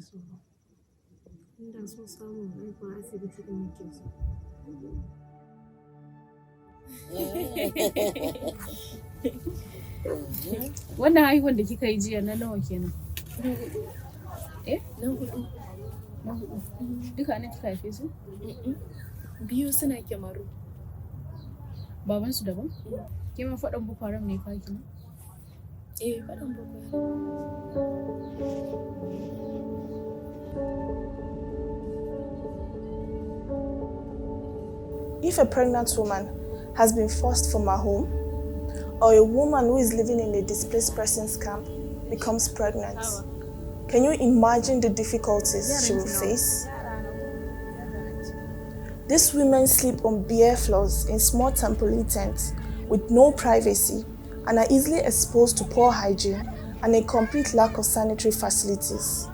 so ba. Inda so samu haihuwa asibiti da muke so. Wannan haihuwar da kika yi jiya na nawa kenan? Na hudu. Duka ne kika haife su? Biyu suna Kyamaru. Babansu daban? Ke ma faɗan Boko Haram ne kaki na? Faɗan Boko Haram. If a pregnant woman has been forced from her home, or a woman who is living in a displaced persons camp becomes pregnant, can you imagine the difficulties she will face? These women sleep on bare floors in small tarpaulin tents with no privacy and are easily exposed to poor hygiene and a complete lack of sanitary facilities.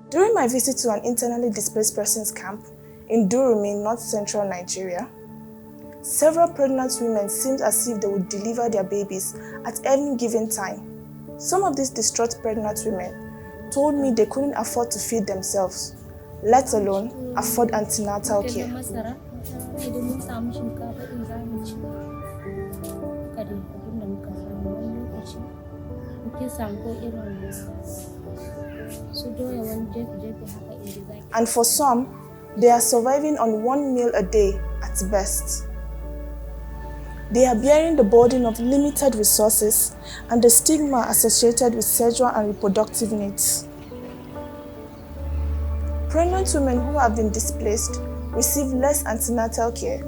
During my visit to an internally displaced persons camp in Durumi, north central Nigeria, several pregnant women seemed as if they would deliver their babies at any given time. Some of these distraught pregnant women told me they couldn't afford to feed themselves, let alone afford antenatal care. And for some, they are surviving on 1 meal a day at best. They are bearing the burden of limited resources and the stigma associated with sexual and reproductive needs. Pregnant women who have been displaced receive less antenatal care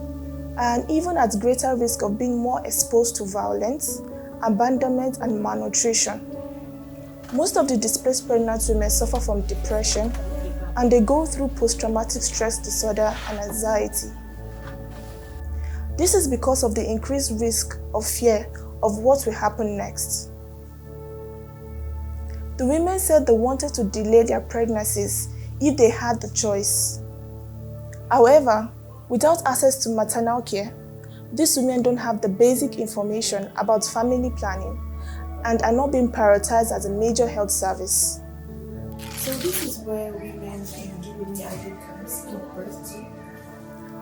and even at greater risk of being more exposed to violence, abandonment, and malnutrition. Most of the displaced pregnant women suffer from depression and they go through post-traumatic stress disorder and anxiety. This is because of the increased risk of fear of what will happen next. The women said they wanted to delay their pregnancies if they had the choice. However, without access to maternal care, these women don't have the basic information about family planning and are not being prioritized as a major health service. So this is where women in Humanitarian Watch give birth to.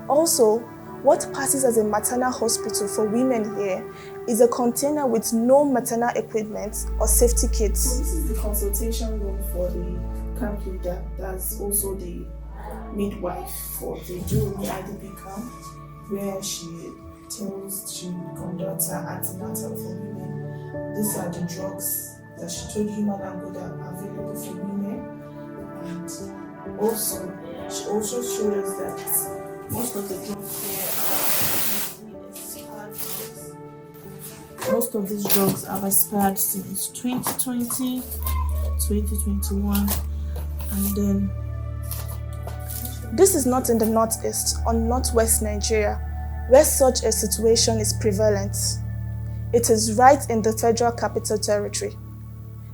Also, what passes as a maternal hospital for women here is a container with no maternal equipment or safety kits. So this is the consultation room for the camp leader. That's also the midwife for the Durumi IDP camp, where she conducts her antenatal for women. These are the drugs that she told Humanitarian Watch are available for women. And also, she also showed us that most of the drugs here are expired drugs. Most of these drugs have expired since 2020, 2021, and then this is not in the northeast or northwest Nigeria, where such a situation is prevalent. It is right in the Federal Capital Territory.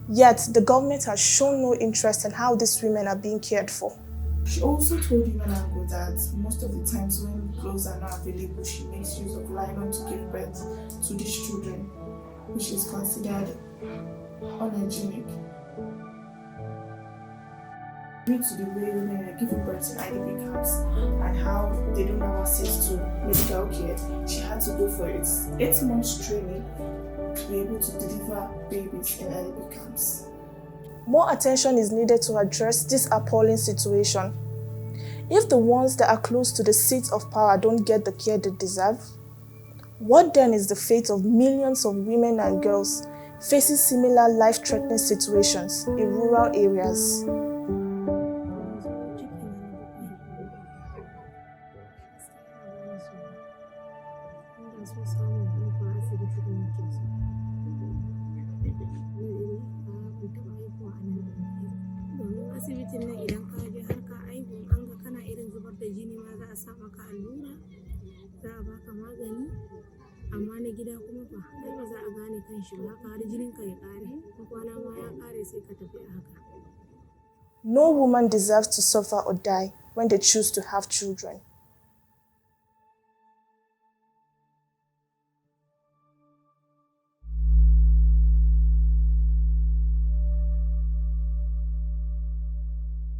Yet, the government has shown no interest in how these women are being cared for. She also told Humanitarian Watch that most of the times when clothes are not available, she makes use of nylon to give birth to these children, which is considered unhygienic. Due to the way women are giving birth in IDP camps and how they don't have access to medical care, she had to go for 8 months training to be able to deliver babies in IDP camps. More attention is needed to address this appalling situation. If the ones that are close to the seats of power don't get the care they deserve, what then is the fate of millions of women and girls facing similar life-threatening situations in rural areas? Asibitin nan idan ka je har ka aihu an ga kana irin zubar da jini ma za a sa maka allura, za a baka magani, amma na gida kuma fa ai ba za a gane kai kan shi ba haka har jinin ka ya ƙare in kwana ma ya ƙare sai ka tafi a haka. No woman deserves to suffer or die when they choose to have children.